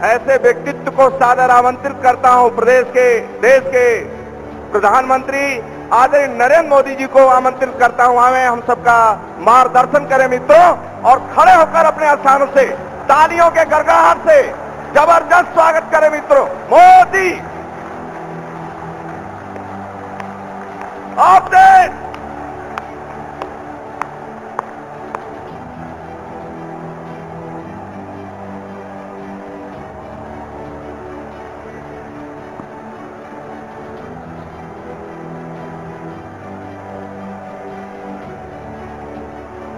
ऐसे व्यक्तित्व को सादर आमंत्रित करता हूं। देश के प्रधानमंत्री आदरणीय नरेंद्र मोदी जी को आमंत्रित करता हूं। आवे हम सबका मार्गदर्शन करें मित्रों, और खड़े होकर अपने स्थानों से तालियों के गड़गड़ाहट से जबरदस्त स्वागत करें मित्रों। मोदी आप देश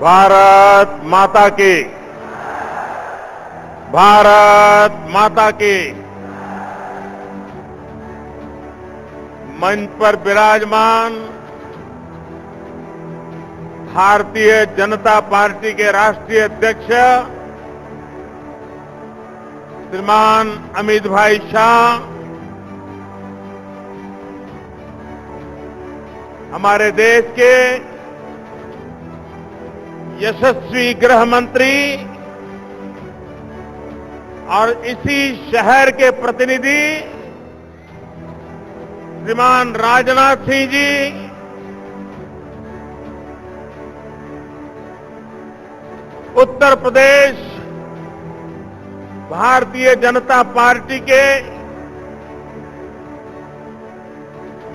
भारत माता की, भारत माता की। मंच पर विराजमान भारतीय जनता पार्टी के राष्ट्रीय अध्यक्ष श्रीमान अमित भाई शाह, हमारे देश के यशस्वी गृह मंत्री और इसी शहर के प्रतिनिधि श्रीमान राजनाथ सिंह जी, उत्तर प्रदेश भारतीय जनता पार्टी के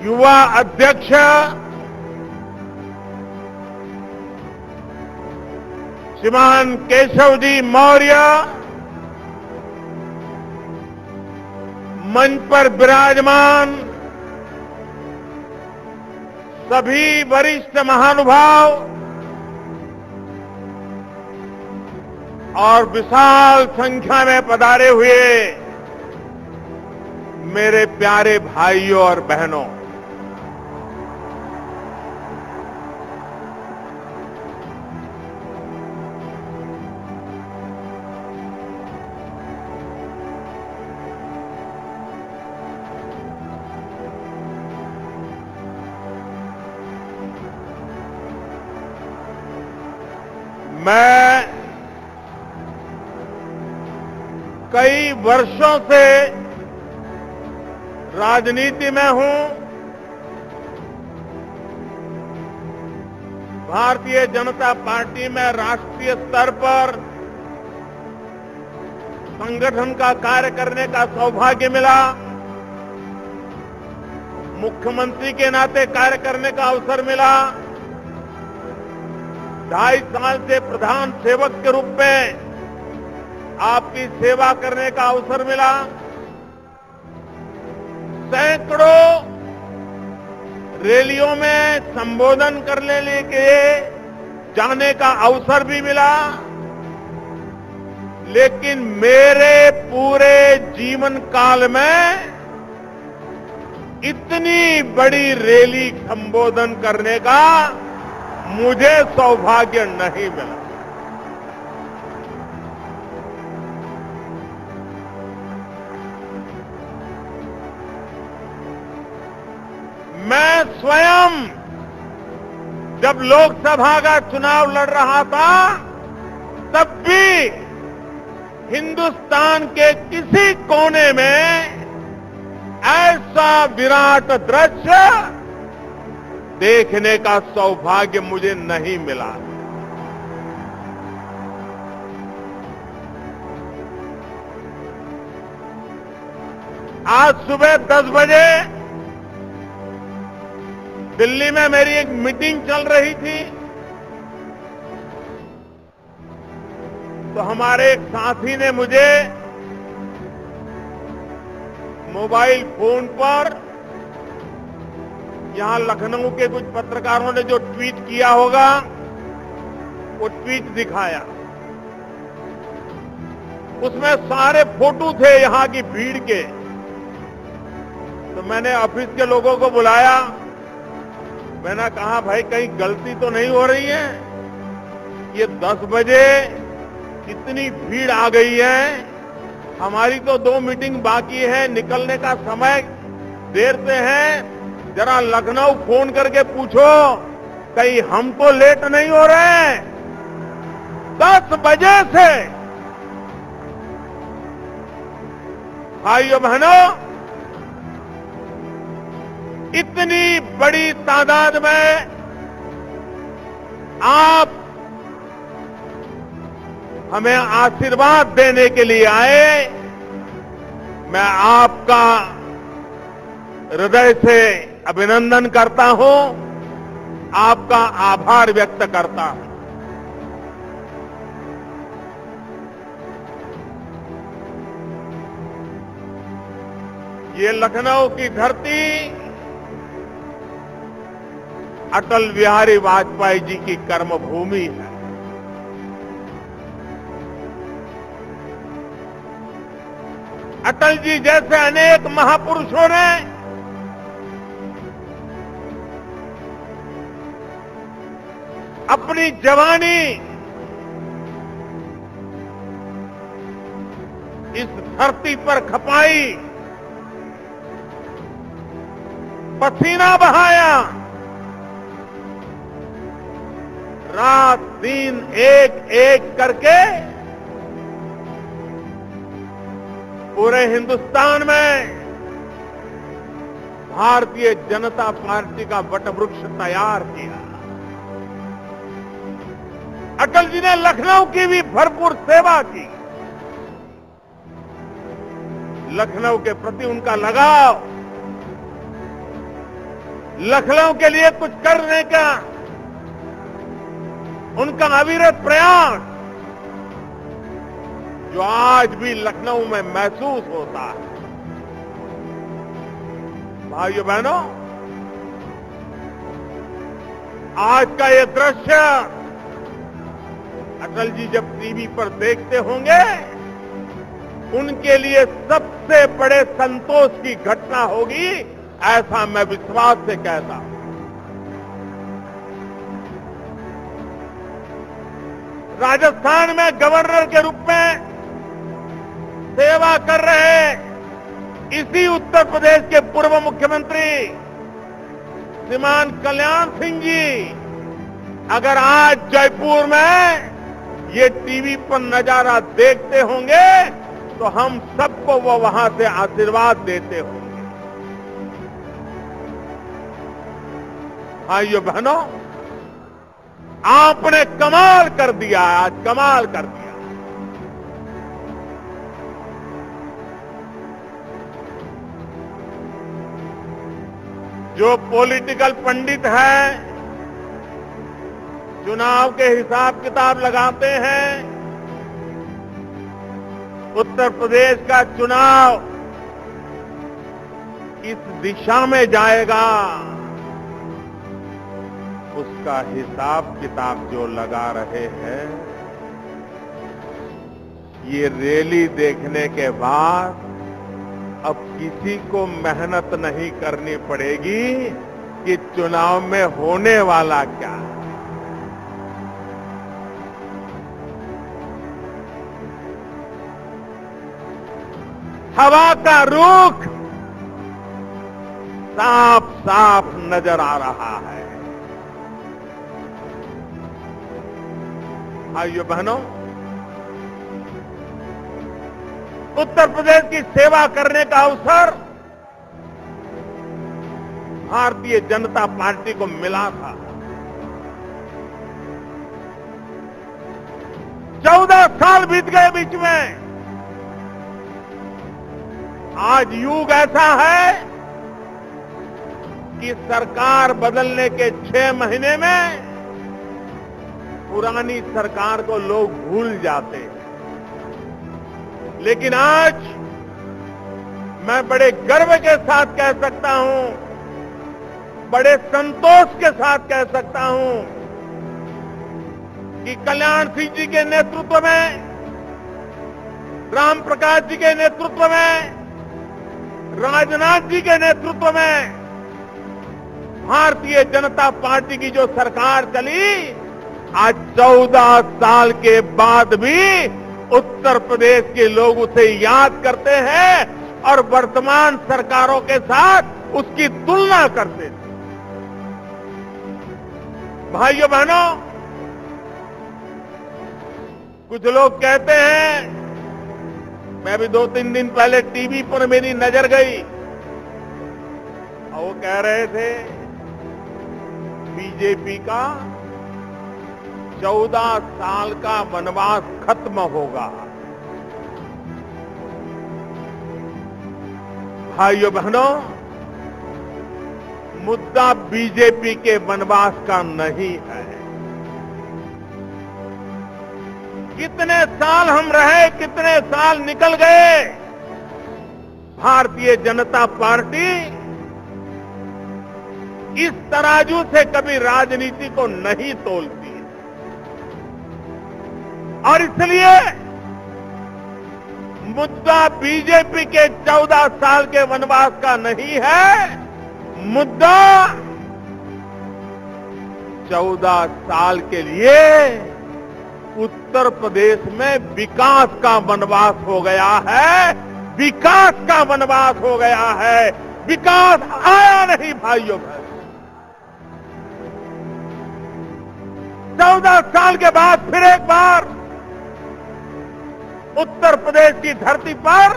युवा अध्यक्ष श्रीमान केशव जी मौर्य, मंच पर विराजमान सभी वरिष्ठ महानुभाव और विशाल संख्या में पधारे हुए मेरे प्यारे भाइयों और बहनों, मैं कई वर्षों से राजनीति में हूं। भारतीय जनता पार्टी में राष्ट्रीय स्तर पर संगठन का कार्य करने का सौभाग्य मिला। मुख्यमंत्री के नाते कार्य करने का अवसर मिला। 2.5 साल से प्रधान सेवक के रूप में आपकी सेवा करने का अवसर मिला। सैकड़ों रैलियों में संबोधन करने के जाने का अवसर भी मिला। लेकिन मेरे पूरे जीवन काल में इतनी बड़ी रैली संबोधन करने का मुझे सौभाग्य नहीं मिला। मैं स्वयं जब लोकसभा का चुनाव लड़ रहा था, तब भी हिंदुस्तान के किसी कोने में ऐसा विराट दृश्य देखने का सौभाग्य मुझे नहीं मिला। आज सुबह 10 बजे दिल्ली में मेरी एक मीटिंग चल रही थी, तो हमारे एक साथी ने मुझे मोबाइल फोन पर यहां लखनऊ के कुछ पत्रकारों ने जो ट्वीट किया होगा, वो ट्वीट दिखाया। उसमें सारे फोटो थे यहां की भीड़ के। तो मैंने ऑफिस के लोगों को बुलाया। मैंने कहा, भाई कहीं गलती तो नहीं हो रही है? ये 10 बजे इतनी भीड़ आ गई है, हमारी तो 2 मीटिंग बाकी है, निकलने का समय देर से है। जरा लखनऊ फोन करके पूछो कहीं हम तो लेट नहीं हो रहे हैं। 10 बजे से भाइयों बहनों, इतनी बड़ी तादाद में आप हमें आशीर्वाद देने के लिए आए। मैं आपका हृदय से अभिनंदन करता हूं, आपका आभार व्यक्त करता हूं। ये लखनऊ की धरती अटल बिहारी वाजपेयी जी की कर्मभूमि है। अटल जी जैसे अनेक महापुरुषों ने अपनी जवानी इस धरती पर खपाई, पसीना बहाया, रात दिन एक एक करके पूरे हिंदुस्तान में भारतीय जनता पार्टी का वटवृक्ष तैयार किया। अटल जी ने लखनऊ की भी भरपूर सेवा की। लखनऊ के प्रति उनका लगाव, लखनऊ के लिए कुछ करने का उनका अविरत प्रयास, जो आज भी लखनऊ में महसूस होता है। भाइयों बहनों, आज का ये दृश्य अटल जी जब टीवी पर देखते होंगे, उनके लिए सबसे बड़े संतोष की घटना होगी, ऐसा मैं विश्वास से कहता हूं। राजस्थान में गवर्नर के रूप में सेवा कर रहे इसी उत्तर प्रदेश के पूर्व मुख्यमंत्री श्रीमान कल्याण सिंह जी अगर आज जयपुर में ये टीवी पर नजारा देखते होंगे तो हम सबको वो वहां से आशीर्वाद देते होंगे। भाइयों बहनों, आपने कमाल कर दिया, आज कमाल कर दिया। जो पॉलिटिकल पंडित हैं, चुनाव के हिसाब किताब लगाते हैं, उत्तर प्रदेश का चुनाव इस दिशा में जाएगा, उसका हिसाब किताब जो लगा रहे हैं, ये रैली देखने के बाद अब किसी को मेहनत नहीं करनी पड़ेगी कि चुनाव में होने वाला क्या है। हवा का रुख साफ साफ नजर आ रहा है। भाइयों बहनों, उत्तर प्रदेश की सेवा करने का अवसर भारतीय जनता पार्टी को मिला था। 14 साल बीत गए बीच में। आज युग ऐसा है कि सरकार बदलने के 6 महीने में पुरानी सरकार को लोग भूल जाते हैं। लेकिन आज मैं बड़े गर्व के साथ कह सकता हूं, बड़े संतोष के साथ कह सकता हूं कि कल्याण सिंह जी के नेतृत्व में, राम प्रकाश जी के नेतृत्व में, राजनाथ जी के नेतृत्व में भारतीय जनता पार्टी की जो सरकार चली, आज 14 साल के बाद भी उत्तर प्रदेश के लोग उसे याद करते हैं और वर्तमान सरकारों के साथ उसकी तुलना करते हैं। भाइयों बहनों, कुछ लोग कहते हैं मैं भी 2-3 दिन पहले टीवी पर मेरी नजर गई और वो कह रहे थे बीजेपी का 14 साल का वनवास खत्म होगा। भाइयों बहनों, मुद्दा बीजेपी के वनवास का नहीं है। कितने साल हम रहे, कितने साल निकल गए, भारतीय जनता पार्टी इस तराजू से कभी राजनीति को नहीं तोलती और इसलिए मुद्दा बीजेपी के 14 साल के वनवास का नहीं है, मुद्दा 14 साल के लिए उत्तर प्रदेश में विकास का वनवास हो गया है, विकास का वनवास हो गया है। विकास आया नहीं भाइयों बहनों। 14 साल के बाद फिर एक बार उत्तर प्रदेश की धरती पर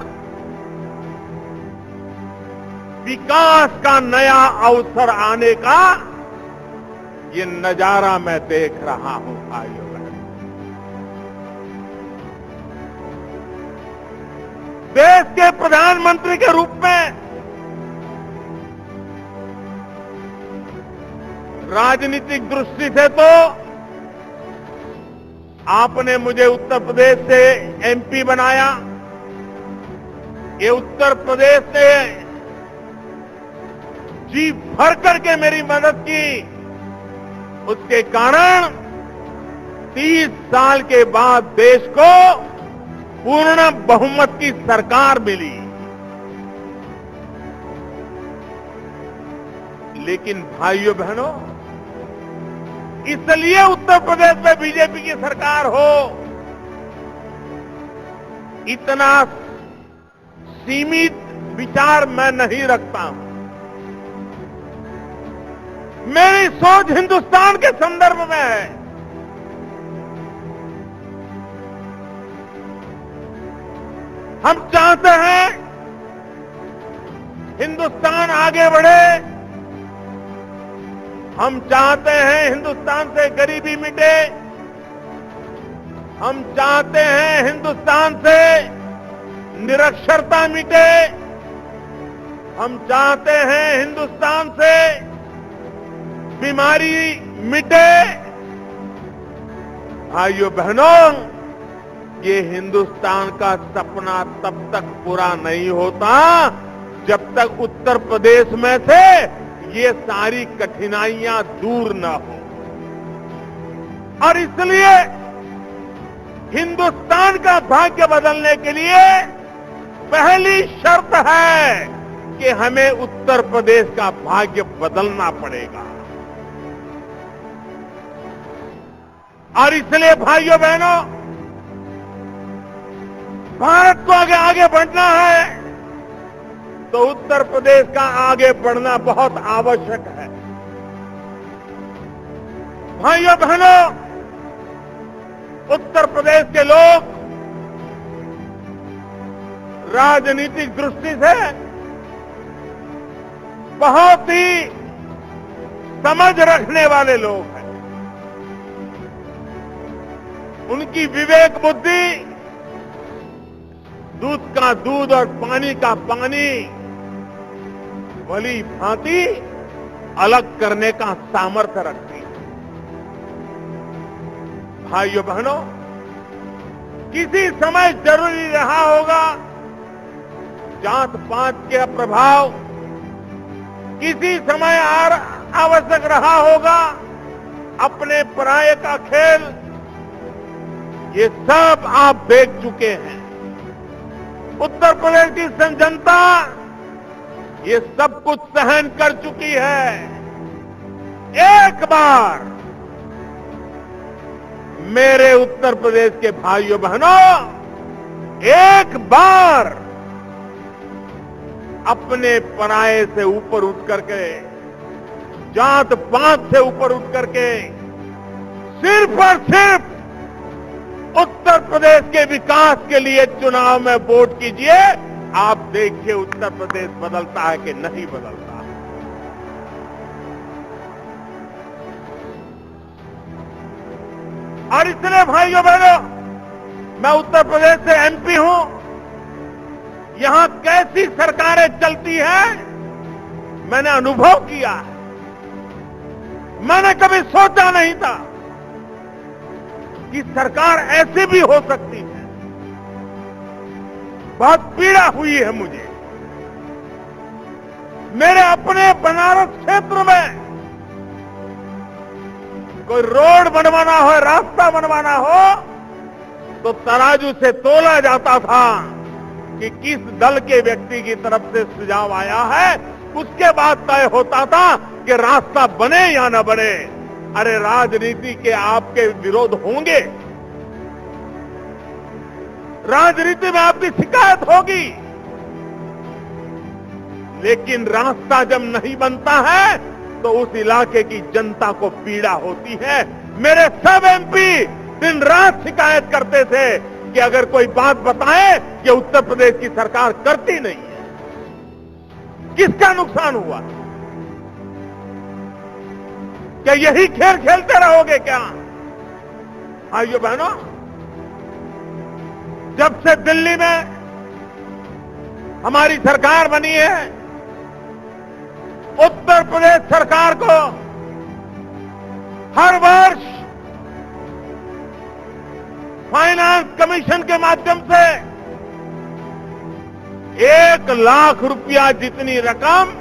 विकास का नया अवसर आने का ये नजारा मैं देख रहा हूं भाइयों बहनों। देश के प्रधानमंत्री के रूप में राजनीतिक दृष्टि से तो आपने मुझे उत्तर प्रदेश से एमपी बनाया। ये उत्तर प्रदेश से जी भर करके मेरी मदद की। उसके कारण 30 साल के बाद देश को पूर्ण बहुमत की सरकार मिली। लेकिन भाइयों बहनों, इसलिए उत्तर प्रदेश में बीजेपी की सरकार हो, इतना सीमित विचार मैं नहीं रखता हूं। मेरी सोच हिंदुस्तान के संदर्भ में है। हम चाहते हैं हिंदुस्तान आगे बढ़े। हम चाहते हैं हिंदुस्तान से गरीबी मिटे। हम चाहते हैं हिंदुस्तान से निरक्षरता मिटे। हम चाहते हैं हिंदुस्तान से बीमारी मिटे। भाइयों बहनों, ये हिंदुस्तान का सपना तब तक पूरा नहीं होता जब तक उत्तर प्रदेश में से ये सारी कठिनाइयां दूर न हो। और इसलिए हिंदुस्तान का भाग्य बदलने के लिए पहली शर्त है कि हमें उत्तर प्रदेश का भाग्य बदलना पड़ेगा। और इसलिए भाइयों बहनों, भारत को आगे आगे बढ़ना है तो उत्तर प्रदेश का आगे बढ़ना बहुत आवश्यक है। भाइयों बहनों, उत्तर प्रदेश के लोग राजनीतिक दृष्टि से बहुत ही समझ रखने वाले लोग हैं। उनकी विवेक बुद्धि दूध का दूध और पानी का पानी भली भांति अलग करने का सामर्थ्य रखती है। भाइयों बहनों, किसी समय जरूरी रहा होगा जात पात के प्रभाव, किसी समय आवश्यक रहा होगा अपने पराये का खेल। ये सब आप देख चुके हैं। उत्तर प्रदेश की जनता ये सब कुछ सहन कर चुकी है। एक बार मेरे उत्तर प्रदेश के भाइयों बहनों, एक बार अपने पराये से ऊपर उठ करके, जात पात से ऊपर उठ करके सिर्फ और सिर्फ उत्तर प्रदेश के विकास के लिए चुनाव में वोट कीजिए। आप देखिए उत्तर प्रदेश बदलता है कि नहीं बदलता है। और इसलिए भाइयों बहनों, मैं उत्तर प्रदेश से एमपी हूं। यहां कैसी सरकारें चलती हैं मैंने अनुभव किया है। मैंने कभी सोचा नहीं था कि सरकार ऐसी भी हो सकती है। बहुत पीड़ा हुई है मुझे। मेरे अपने बनारस क्षेत्र में कोई रोड बनवाना हो, रास्ता बनवाना हो, तो तराजू से तोला जाता था कि किस दल के व्यक्ति की तरफ से सुझाव आया है। उसके बाद तय होता था कि रास्ता बने या न बने। अरे राजनीति के आपके विरोध होंगे, राजनीति में आपकी शिकायत होगी, लेकिन रास्ता जब नहीं बनता है तो उस इलाके की जनता को पीड़ा होती है। मेरे सब एमपी दिन रात शिकायत करते थे कि अगर कोई बात बताए कि उत्तर प्रदेश की सरकार करती नहीं है। किसका नुकसान हुआ? क्या यही खेल खेलते रहोगे क्या? भाइयों बहनों, जब से दिल्ली में हमारी सरकार बनी है, उत्तर प्रदेश सरकार को हर वर्ष फाइनेंस कमीशन के माध्यम से 1 लाख रुपया जितनी रकम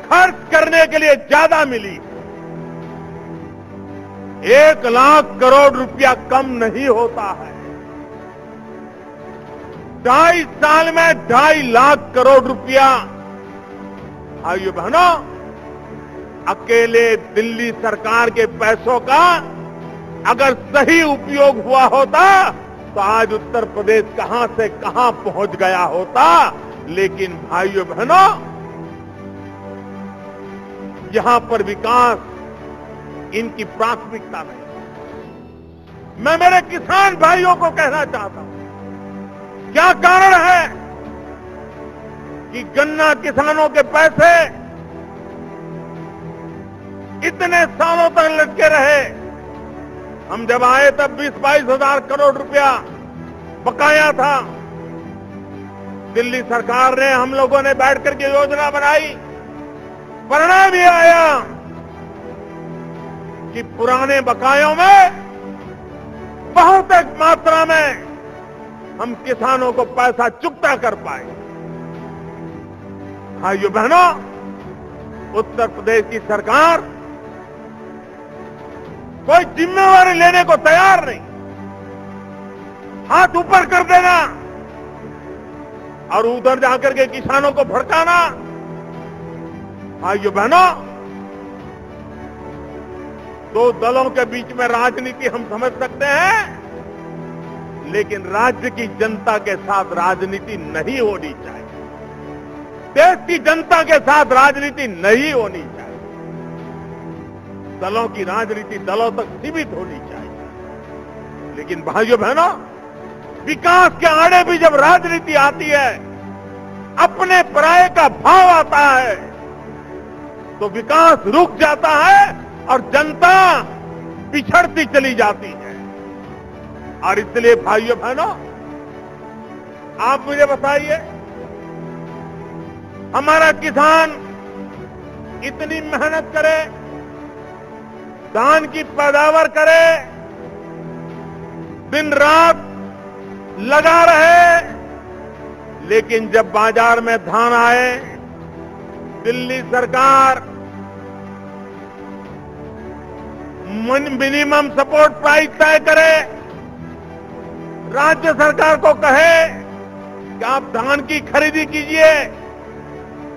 खर्च करने के लिए ज्यादा मिली। 1 लाख करोड़ रुपया कम नहीं होता है। 2.5 साल में 2.5 लाख करोड़ रुपया। भाइयों बहनों, अकेले दिल्ली सरकार के पैसों का अगर सही उपयोग हुआ होता तो आज उत्तर प्रदेश कहां से कहां पहुंच गया होता। लेकिन भाइयों बहनों, यहां पर विकास इनकी प्राथमिकता नहीं। मैं मेरे किसान भाइयों को कहना चाहता हूं, क्या कारण है कि गन्ना किसानों के पैसे इतने सालों तक लटके रहे? हम जब आए तब 20-22 हजार करोड़ रुपया बकाया था। दिल्ली सरकार ने, हम लोगों ने बैठ करके योजना बनाई। परिणाम ये आया कि पुराने बकायों में बहुत एक मात्रा में हम किसानों को पैसा चुकता कर पाए। भाइयों बहनों, उत्तर प्रदेश की सरकार कोई जिम्मेवारी लेने को तैयार नहीं। हाथ ऊपर कर देना और उधर जाकर के किसानों को भड़काना। भाइयों बहनों, 2 दलों के बीच में राजनीति हम समझ सकते हैं, लेकिन राज्य की जनता के साथ राजनीति नहीं होनी चाहिए। देश की जनता के साथ राजनीति नहीं होनी चाहिए। दलों की राजनीति दलों तक सीमित होनी चाहिए। लेकिन भाइयों बहनों, विकास के आड़े भी जब राजनीति आती है, अपने पराये का भाव आता है, तो विकास रुक जाता है और जनता पिछड़ती चली जाती है। और इसलिए भाइयों बहनों, आप मुझे बताइए, हमारा किसान इतनी मेहनत करे, धान की पैदावार करे, दिन रात लगा रहे, लेकिन जब बाजार में धान आए, दिल्ली सरकार मिनिमम सपोर्ट प्राइस तय करे, राज्य सरकार को कहे कि आप धान की खरीदी कीजिए,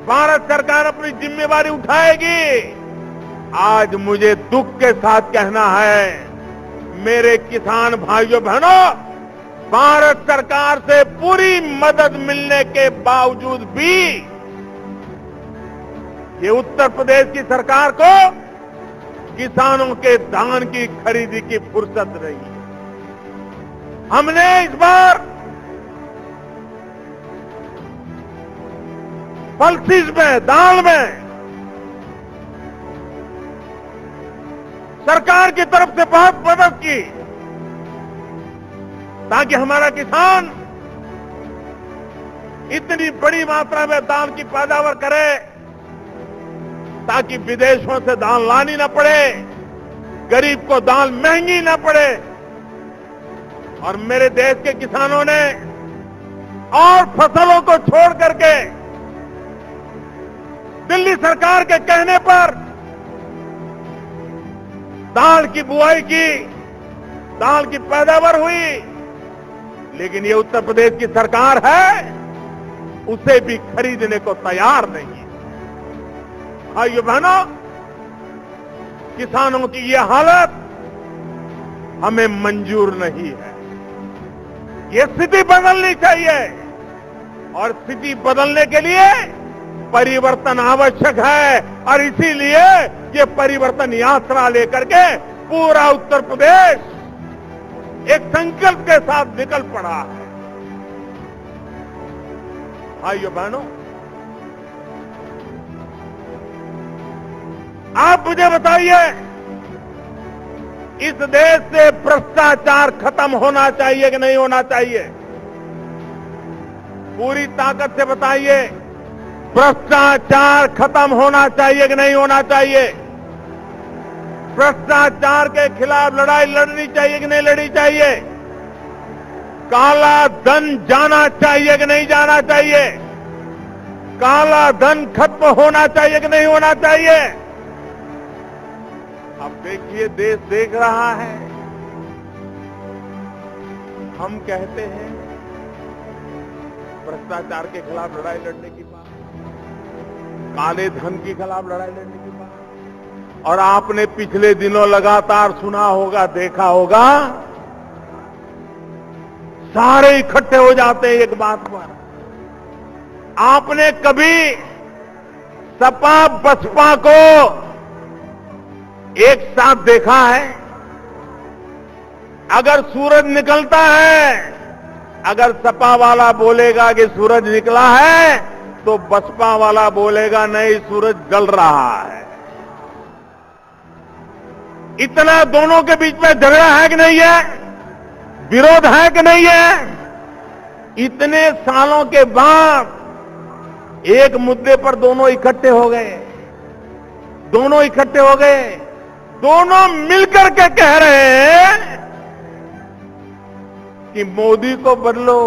भारत सरकार अपनी जिम्मेवारी उठाएगी। आज मुझे दुख के साथ कहना है, मेरे किसान भाइयों बहनों, भारत सरकार से पूरी मदद मिलने के बावजूद भी ये उत्तर प्रदेश की सरकार को किसानों के धान की खरीदी की फुर्सत नहीं है। हमने इस बार पल्सेस में, दाल में सरकार की तरफ से बहुत मदद की ताकि हमारा किसान इतनी बड़ी मात्रा में दाल की पैदावार करे ताकि विदेशों से दाल लानी न पड़े, गरीब को दाल महंगी न पड़े। और मेरे देश के किसानों ने और फसलों को छोड़ करके दिल्ली सरकार के कहने पर दाल की बुआई की, दाल की पैदावार हुई। लेकिन ये उत्तर प्रदेश की सरकार है, उसे भी खरीदने को तैयार नहीं है। भाइयों बहनों, किसानों की ये हालत हमें मंजूर नहीं है। ये स्थिति बदलनी चाहिए और स्थिति बदलने के लिए परिवर्तन आवश्यक है। और इसीलिए ये परिवर्तन यात्रा लेकर के पूरा उत्तर प्रदेश एक संकल्प के साथ निकल पड़ा है। भाइयों बहनों, आप मुझे बताइए, इस देश से भ्रष्टाचार खत्म होना चाहिए कि नहीं होना चाहिए? पूरी ताकत से बताइए, भ्रष्टाचार खत्म होना चाहिए कि नहीं होना चाहिए? भ्रष्टाचार के खिलाफ लड़ाई लड़नी चाहिए कि नहीं लड़नी चाहिए? काला धन जाना चाहिए कि नहीं जाना चाहिए? काला धन खत्म होना चाहिए कि नहीं होना चाहिए? अब देखिए, देश देख रहा है। हम कहते हैं भ्रष्टाचार के खिलाफ लड़ाई लड़ने की बात, काले धन के खिलाफ लड़ाई लड़ने की बात, और आपने पिछले दिनों लगातार सुना होगा, देखा होगा, सारे इकट्ठे हो जाते हैं एक बात पर। आपने कभी सपा बसपा को एक साथ देखा है? अगर सूरज निकलता है, अगर सपा वाला बोलेगा कि सूरज निकला है, तो बसपा वाला बोलेगा नहीं, सूरज जल रहा है। इतना दोनों के बीच में झगड़ा है कि नहीं है? विरोध है कि नहीं है? इतने सालों के बाद एक मुद्दे पर दोनों इकट्ठे हो गए। दोनों इकट्ठे हो गए, दोनों मिलकर के कह रहे हैं कि मोदी को बदलो,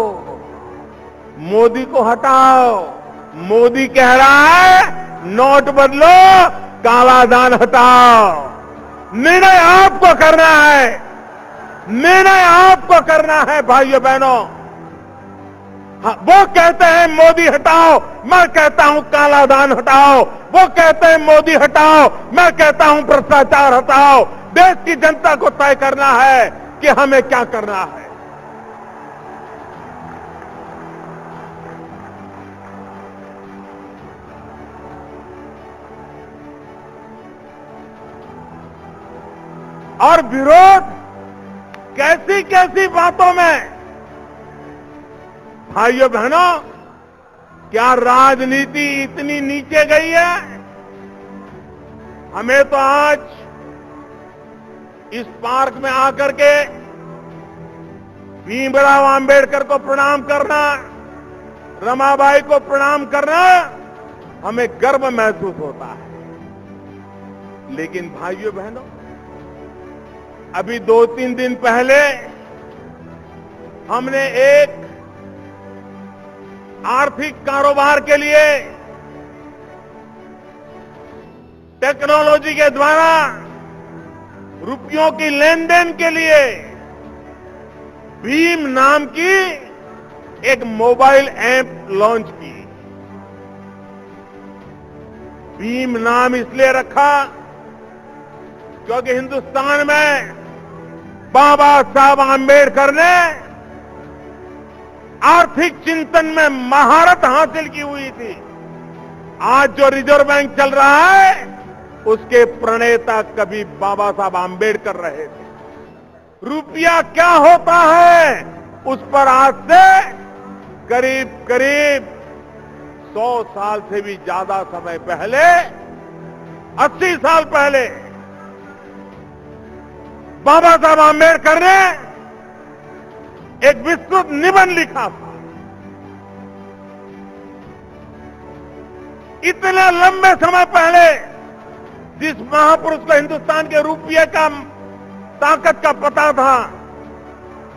मोदी को हटाओ। मोदी कह रहा है नोट बदलो, काला धन हटाओ। निर्णय आपको करना है, निर्णय आपको करना है भाइयों बहनों। हाँ, वो कहते हैं मोदी हटाओ, मैं कहता हूं काला धन हटाओ। वो कहते हैं मोदी हटाओ, मैं कहता हूं भ्रष्टाचार हटाओ। देश की जनता को तय करना है कि हमें क्या करना है। और विरोध कैसी कैसी बातों में। भाइयों बहनों, क्या राजनीति इतनी नीचे गई है? हमें तो आज इस पार्क में आकर के भीमराव आंबेडकर को प्रणाम करना, रमाबाई को प्रणाम करना, हमें गर्व महसूस होता है। लेकिन भाइयों बहनों, अभी 2-3 दिन पहले हमने एक आर्थिक कारोबार के लिए टेक्नोलॉजी के द्वारा रुपयों की लेन देन के लिए भीम नाम की एक मोबाइल ऐप लॉन्च की। भीम नाम इसलिए रखा क्योंकि हिंदुस्तान में बाबा साहब आंबेडकर ने आर्थिक चिंतन में महारत हासिल की हुई थी। आज जो रिजर्व बैंक चल रहा है, उसके प्रणेता कभी बाबा साहब आम्बेडकर रहे थे। रुपया क्या होता है, उस पर आज से करीब करीब 100 साल से भी ज्यादा समय पहले, 80 साल पहले बाबा साहब आम्बेडकर ने एक विस्तृत निबंध लिखा था। इतने लंबे समय पहले जिस महापुरुष को हिंदुस्तान के रुपये का ताकत का पता था,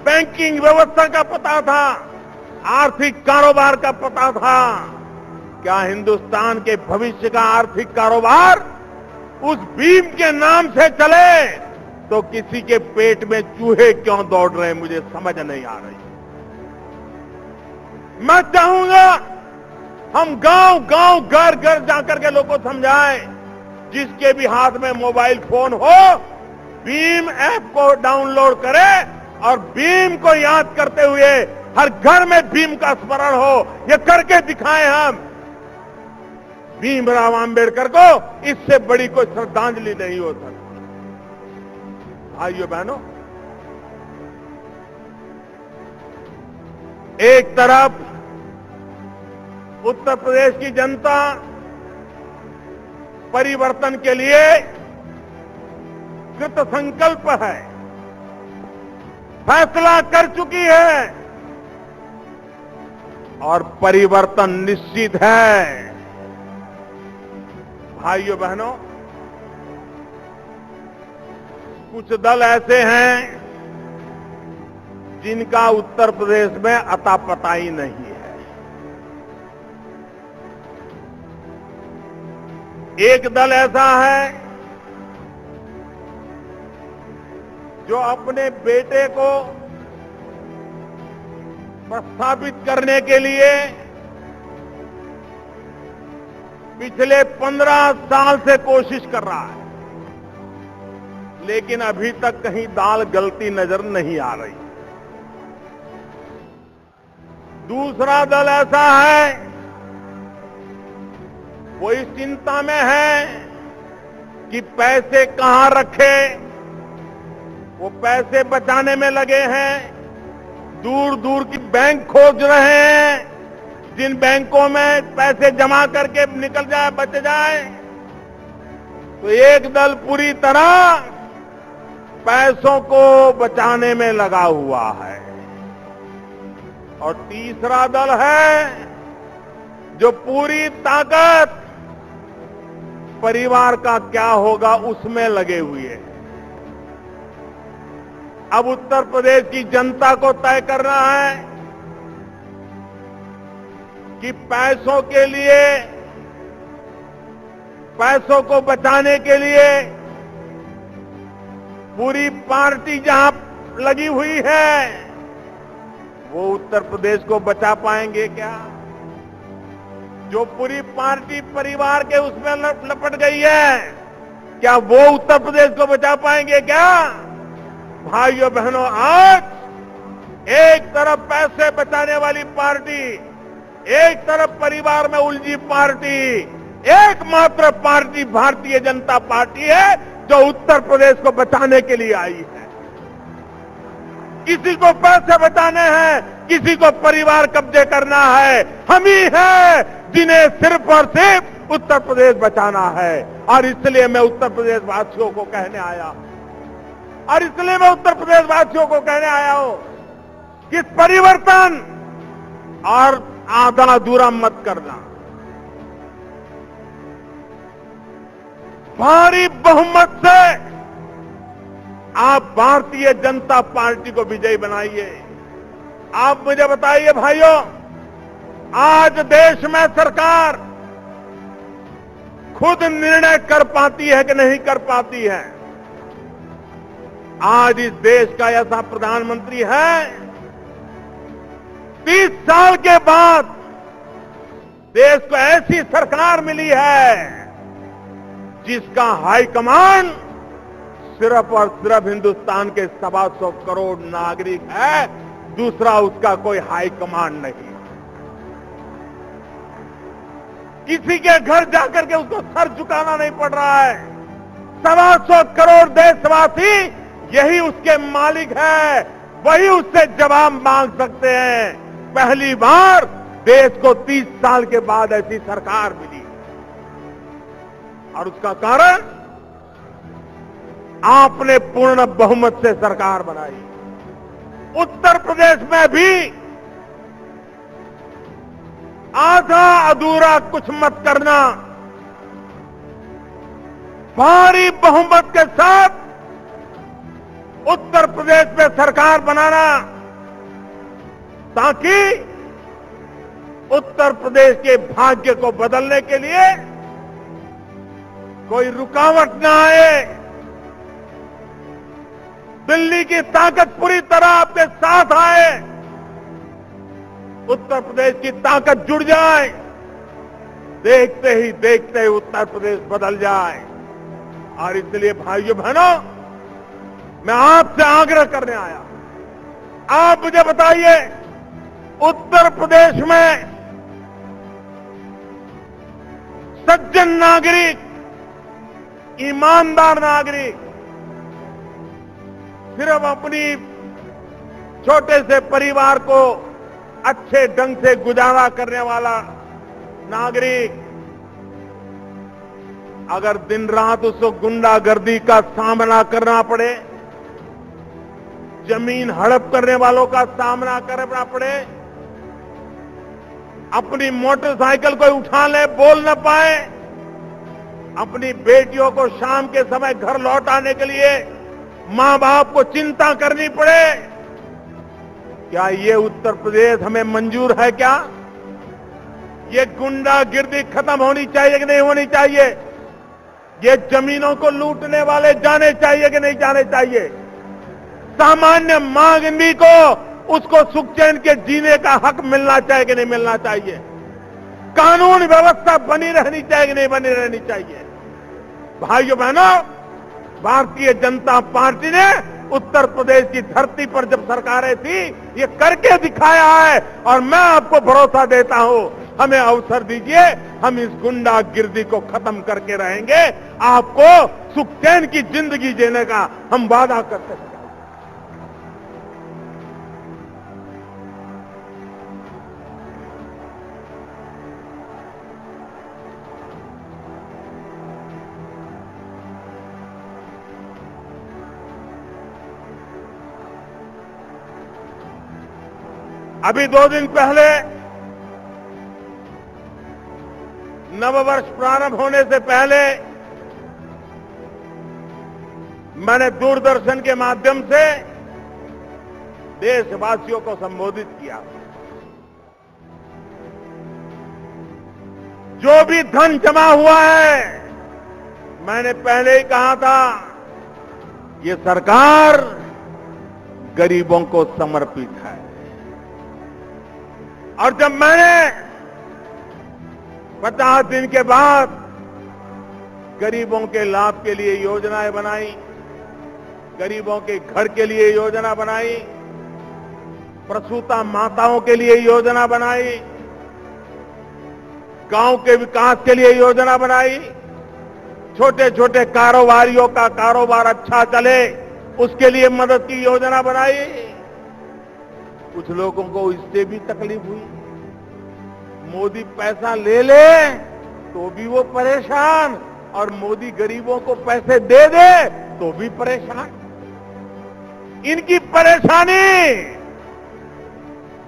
बैंकिंग व्यवस्था का पता था, आर्थिक कारोबार का पता था, क्या हिंदुस्तान के भविष्य का आर्थिक कारोबार उस भीम के नाम से चले तो किसी के पेट में चूहे क्यों दौड़ रहे हैं, मुझे समझ नहीं आ रही। मैं चाहूंगा हम गांव गांव घर घर जाकर के लोगों को समझाएं, जिसके भी हाथ में मोबाइल फोन हो भीम ऐप को डाउनलोड करे और भीम को याद करते हुए हर घर में भीम का स्मरण हो। ये करके दिखाएं हम। भीमराव आम्बेडकर को इससे बड़ी कोई श्रद्धांजलि नहीं हो सकती। भाइयों बहनों, एक तरफ उत्तर प्रदेश की जनता परिवर्तन के लिए कृत संकल्प है, फैसला कर चुकी है और परिवर्तन निश्चित है। भाइयों बहनों, कुछ दल ऐसे हैं जिनका उत्तर प्रदेश में अता पता ही नहीं है। एक दल ऐसा है जो अपने बेटे को प्रस्थापित करने के लिए पिछले 15 साल से कोशिश कर रहा है, लेकिन अभी तक कहीं दाल गलती नजर नहीं आ रही। दूसरा दल ऐसा है, वो इस चिंता में है कि पैसे कहां रखे, वो पैसे बचाने में लगे हैं, दूर दूर की बैंक खोज रहे हैं, जिन बैंकों में पैसे जमा करके निकल जाए, बच जाए। तो एक दल पूरी तरह पैसों को बचाने में लगा हुआ है और तीसरा दल है जो पूरी ताकत परिवार का क्या होगा उसमें लगे हुए हैं। अब उत्तर प्रदेश की जनता को तय करना है कि पैसों के लिए, पैसों को बचाने के लिए पूरी पार्टी जहां लगी हुई है, वो उत्तर प्रदेश को बचा पाएंगे क्या? जो पूरी पार्टी परिवार के उसमें लपट गई है, क्या वो उत्तर प्रदेश को बचा पाएंगे क्या? भाइयों बहनों, आज एक तरफ पैसे बचाने वाली पार्टी, एक तरफ परिवार में उलझी पार्टी, एकमात्र पार्टी भारतीय जनता पार्टी है जो उत्तर प्रदेश को बचाने के लिए आई है। किसी को पैसे बचाने हैं, किसी को परिवार कब्जे करना है, हम ही हैं जिन्हें सिर्फ और सिर्फ उत्तर प्रदेश बचाना है। और इसलिए मैं उत्तर प्रदेश वासियों को कहने आया हूं कि परिवर्तन और आधा अधूरा मत करना। भारी बहुमत से आप भारतीय जनता पार्टी को विजयी बनाइए। आप मुझे बताइए भाइयों, आज देश में सरकार खुद निर्णय कर पाती है कि नहीं कर पाती है? आज इस देश का ऐसा प्रधानमंत्री है, 30 साल के बाद देश को ऐसी सरकार मिली है जिसका हाईकमान सिर्फ और सिर्फ हिंदुस्तान के 125 करोड़ नागरिक है, दूसरा उसका कोई हाईकमान नहीं। किसी के घर जाकर के उसको सर झुकाना नहीं पड़ रहा है। 125 करोड़ देशवासी यही उसके मालिक है, वही उससे जवाब मांग सकते हैं। पहली बार देश को 30 साल के बाद ऐसी सरकार मिली और उसका कारण आपने पूर्ण बहुमत से सरकार बनाई। उत्तर प्रदेश में भी आधा अधूरा कुछ मत करना, भारी बहुमत के साथ उत्तर प्रदेश में सरकार बनाना, ताकि उत्तर प्रदेश के भाग्य को बदलने के लिए कोई रुकावट ना आए। दिल्ली की ताकत पूरी तरह आपके साथ आए, उत्तर प्रदेश की ताकत जुड़ जाए, देखते ही देखते उत्तर प्रदेश बदल जाए। और इसलिए भाइयों बहनों, मैं आपसे आग्रह करने आया, आप मुझे बताइए, उत्तर प्रदेश में सज्जन नागरिक, ईमानदार नागरिक, सिर्फ अपनी छोटे से परिवार को अच्छे ढंग से गुजारा करने वाला नागरिक, अगर दिन रात उसको गुंडागर्दी का सामना करना पड़े, जमीन हड़प करने वालों का सामना करना पड़े, अपनी मोटरसाइकिल को उठा ले, बोल न पाए, अपनी बेटियों को शाम के समय घर लौटाने के लिए मां बाप को चिंता करनी पड़े, क्या ये उत्तर प्रदेश हमें मंजूर है? क्या ये गुंडागिर्दी खत्म होनी चाहिए कि नहीं होनी चाहिए? ये जमीनों को लूटने वाले जाने चाहिए कि नहीं जाने चाहिए? सामान्य मांगनी को उसको सुख चैन के जीने का हक मिलना चाहिए कि नहीं मिलना चाहिए? कानून व्यवस्था बनी रहनी चाहिए कि नहीं बनी रहनी चाहिए? भाइयों बहनों, भारतीय जनता पार्टी ने उत्तर प्रदेश की धरती पर जब सरकारें थी, ये करके दिखाया है। और मैं आपको भरोसा देता हूं, हमें अवसर दीजिए, हम इस गुंडागिर्दी को खत्म करके रहेंगे। आपको सुख चैन की जिंदगी जीने का हम वादा करते हैं। अभी 2 दिन पहले नववर्ष प्रारंभ होने से पहले मैंने दूरदर्शन के माध्यम से देशवासियों को संबोधित किया। जो भी धन जमा हुआ है, मैंने पहले ही कहा था, ये सरकार गरीबों को समर्पित है। और जब मैंने 50 दिन के बाद गरीबों के लाभ के लिए योजनाएं बनाई, गरीबों के घर के लिए योजना बनाई, प्रसूता माताओं के लिए योजना बनाई, गांव के विकास के लिए योजना बनाई, छोटे छोटे कारोबारियों का कारोबार अच्छा चले उसके लिए मदद की योजना बनाई। कुछ लोगों को इससे भी तकलीफ हुई, मोदी पैसा ले ले तो भी वो परेशान, और मोदी गरीबों को पैसे दे दे तो भी परेशान। इनकी परेशानी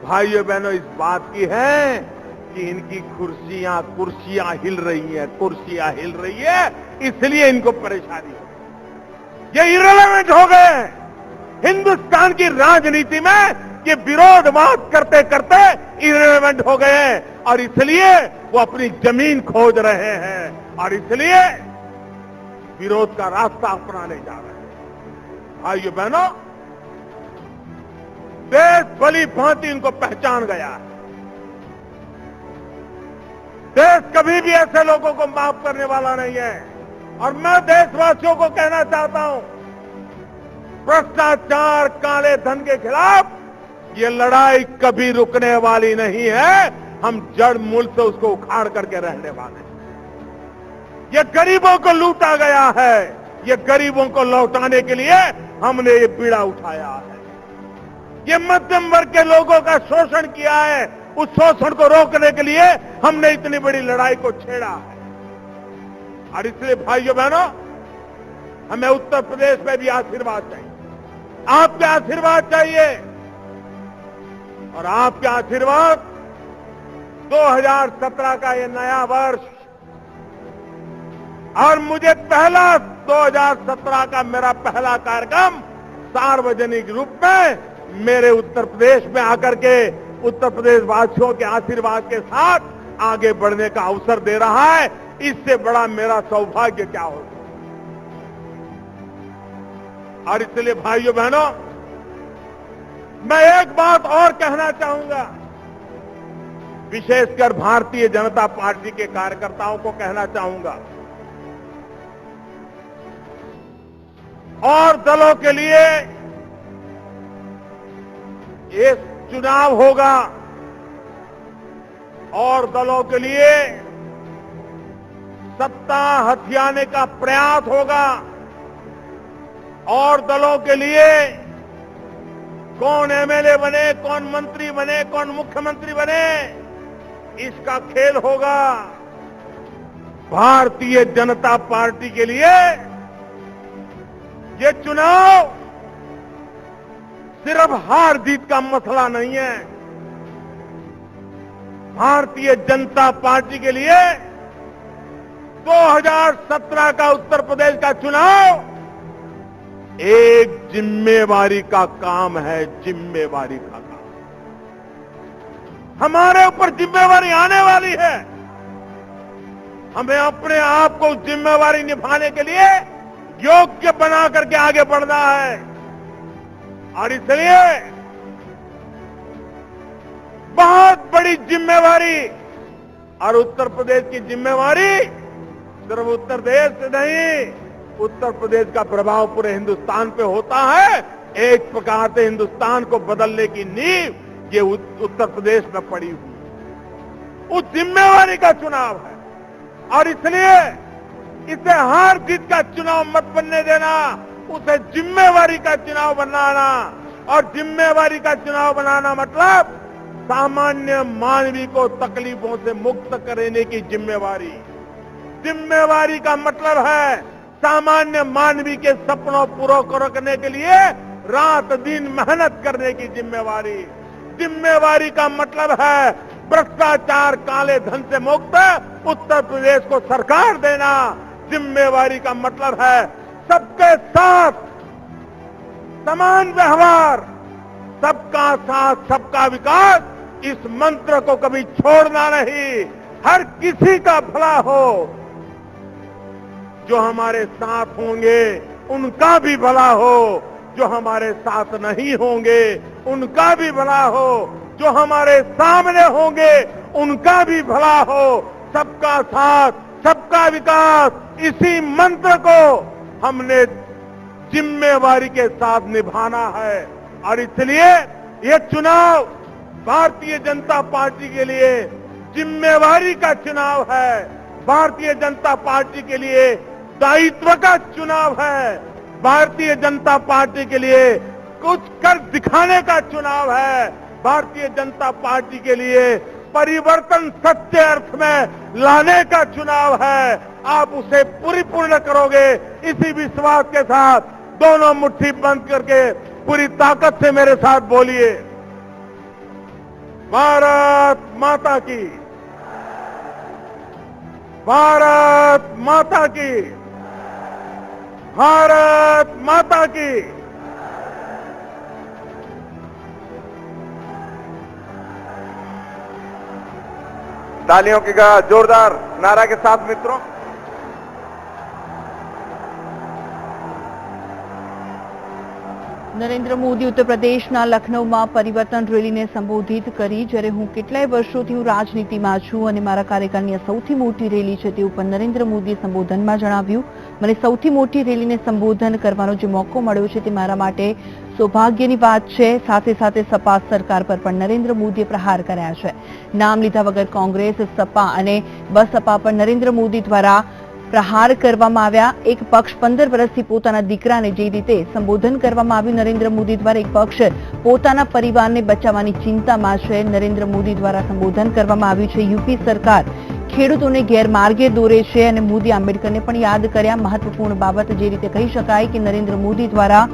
भाइयों बहनों इस बात की है कि इनकी कुर्सियां हिल रही है, कुर्सियां हिल रही है, इसलिए इनको परेशानी हो। ये इररिलेवेंट हो गए हिंदुस्तान की राजनीति में, ये विरोधवाद करते करते इररिलेवेंट हो गए हैं, और इसलिए वो अपनी जमीन खोज रहे हैं, और इसलिए विरोध का रास्ता अपनाने जा रहे हैं। भाइयों बहनों, देश भली भांति इनको पहचान गया है। देश कभी भी ऐसे लोगों को माफ करने वाला नहीं है। और मैं देशवासियों को कहना चाहता हूं, भ्रष्टाचार, काले धन के खिलाफ ये लड़ाई कभी रुकने वाली नहीं है। हम जड़ मूल से उसको उखाड़ करके रहने वाले हैं। ये गरीबों को लूटा गया है, ये गरीबों को लौटाने के लिए हमने ये बीड़ा उठाया है। ये मध्यम वर्ग के लोगों का शोषण किया है, उस शोषण को रोकने के लिए हमने इतनी बड़ी लड़ाई को छेड़ा है। और इसलिए भाइयों बहनों, हमें उत्तर प्रदेश में भी आशीर्वाद चाहिए, आपके आशीर्वाद चाहिए। और आपके आशीर्वाद 2017 का ये नया वर्ष, और मुझे पहला 2017 का मेरा पहला कार्यक्रम सार्वजनिक रूप में मेरे उत्तर प्रदेश में आकर के उत्तर प्रदेश वासियों के आशीर्वाद के साथ आगे बढ़ने का अवसर दे रहा है। इससे बड़ा मेरा सौभाग्य क्या होगा। और इसलिए भाइयों बहनों, मैं एक बात और कहना चाहूंगा, विशेषकर भारतीय जनता पार्टी के कार्यकर्ताओं को कहना चाहूंगा और दलों के लिए ये चुनाव होगा और दलों के लिए सत्ता हथियाने का प्रयास होगा और दलों के लिए कौन एमएलए बने, कौन मंत्री बने, कौन मुख्यमंत्री बने, इसका खेल होगा। भारतीय जनता पार्टी के लिए ये चुनाव सिर्फ हार जीत का मसला नहीं है। भारतीय जनता पार्टी के लिए 2017 का उत्तर प्रदेश का चुनाव एक जिम्मेवारी का काम है, जिम्मेवारी का काम। हमारे ऊपर जिम्मेवारी आने वाली है। हमें अपने आप को उस जिम्मेवारी निभाने के लिए योग्य बना करके आगे बढ़ना है। और इसलिए बहुत बड़ी जिम्मेवारी, और उत्तर प्रदेश की जिम्मेवारी सिर्फ उत्तर प्रदेश से नहीं, उत्तर प्रदेश का प्रभाव पूरे हिंदुस्तान पे होता है। एक प्रकार से हिंदुस्तान को बदलने की नींव ये उत्तर प्रदेश में पड़ी हुई, उस जिम्मेवारी का चुनाव है। और इसलिए इसे हार जीत का चुनाव मत बनने देना, उसे जिम्मेवारी का चुनाव बनाना। और जिम्मेवारी का चुनाव बनाना मतलब सामान्य मानवी को तकलीफों से मुक्त करने की जिम्मेवारी। जिम्मेवारी का मतलब है सामान्य मानवी के सपनों पूरा करने के लिए रात दिन मेहनत करने की जिम्मेवारी। जिम्मेवारी का मतलब है भ्रष्टाचार, काले धन से मुक्त उत्तर प्रदेश को सरकार देना। जिम्मेवारी का मतलब है सबके साथ समान व्यवहार, सबका साथ सबका विकास, इस मंत्र को कभी छोड़ना नहीं। हर किसी का भला हो, जो हमारे साथ होंगे उनका भी भला हो, जो हमारे साथ नहीं होंगे उनका भी भला हो, जो हमारे सामने होंगे उनका भी भला हो। सबका साथ सबका विकास, इसी मंत्र को हमने जिम्मेवारी के साथ निभाना है। और इसलिए ये चुनाव भारतीय जनता पार्टी के लिए जिम्मेवारी का चुनाव है, भारतीय जनता पार्टी के लिए दायित्व का चुनाव है, भारतीय जनता पार्टी के लिए कुछ कर दिखाने का चुनाव है, भारतीय जनता पार्टी के लिए परिवर्तन सच्चे अर्थ में लाने का चुनाव है। आप उसे पूर्ण करोगे, इसी विश्वास के साथ दोनों मुट्ठी बंद करके पूरी ताकत से मेरे साथ बोलिए, भारत माता की, भारत माता की, भारत माता की। तालियों की जोरदार नारा के साथ मित्रों, નરેન્દ્ર મોદી ઉત્તર પ્રદેશના લખનૌમાં પરિવર્તન રેલીને સંબોધિત કરી. જ્યારે હું કેટલાય વર્ષોથી હું રાજનીતિમાં છું અને મારા કાર્યકાળની આ સૌથી મોટી રેલી છે તેવું પણ નરેન્દ્ર મોદીએ સંબોધનમાં જણાવ્યું. મને સૌથી મોટી રેલીને સંબોધન કરવાનો જે મોકો મળ્યો છે તે મારા માટે સૌભાગ્યની વાત છે. સાથે સાથે સપા સરકાર પર પણ નરેન્દ્ર મોદીએ પ્રહાર કર્યા છે. નામ લીધા વગર કોંગ્રેસ, સપા અને બસપા પર નરેન્દ્ર મોદી દ્વારા પ્રહાર કરવામાં આવ્યા. એક પક્ષ 15 વર્ષથી પોતાના દીકરાને જે રીતે સંબોધન કરવામાં આવ્યું નરેન્દ્ર મોદી દ્વારા, એક પક્ષ પોતાના પરિવારને બચાવવાની ચિંતામાં છે. નરેન્દ્ર મોદી દ્વારા સંબોધન કરવામાં આવ્યું છે. યુપી સરકાર ખેડૂતોને ગેરમાર્ગે દોરે છે અને મોદી આંબેડકરને પણ યાદ કર્યા. મહત્વપૂર્ણ બાબત જે રીતે કહી શકાય કે નરેન્દ્ર મોદી દ્વારા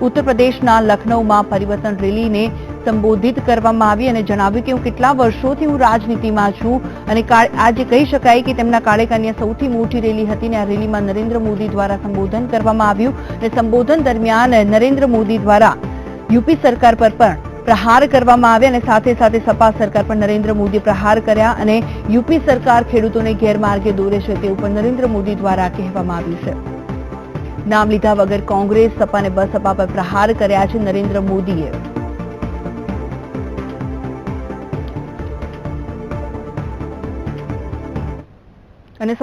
ઉત્તર પ્રદેશના લખનૌમાં પરિવર્તન રેલીને સંબોધિત કરવામાં આવી અને જણાવ્યું કે હું કેટલા વર્ષોથી હું રાજનીતિમાં છું અને આજે કહી શકાય કે તેમના કાર્યકાળની સૌથી મોટી રેલી હતી અને આ રેલીમાં નરેન્દ્ર મોદી દ્વારા સંબોધન કરવામાં આવ્યું અને સંબોધન દરમિયાન નરેન્દ્ર મોદી દ્વારા યુપી સરકાર પર પણ પ્રહાર કરવામાં આવ્યા અને સાથે સાથે સપા સરકાર પર નરેન્દ્ર મોદીએ પ્રહાર કર્યા અને યુપી સરકાર ખેડૂતોને ગેરમાર્ગે દોરે છે તે ઉપર નરેન્દ્ર મોદી દ્વારા કહેવામાં આવ્યું છે. નામ લીધા વગર કોંગ્રેસ, સપા અને બસપા પર પ્રહાર કર્યા છે નરેન્દ્ર મોદીએ. અને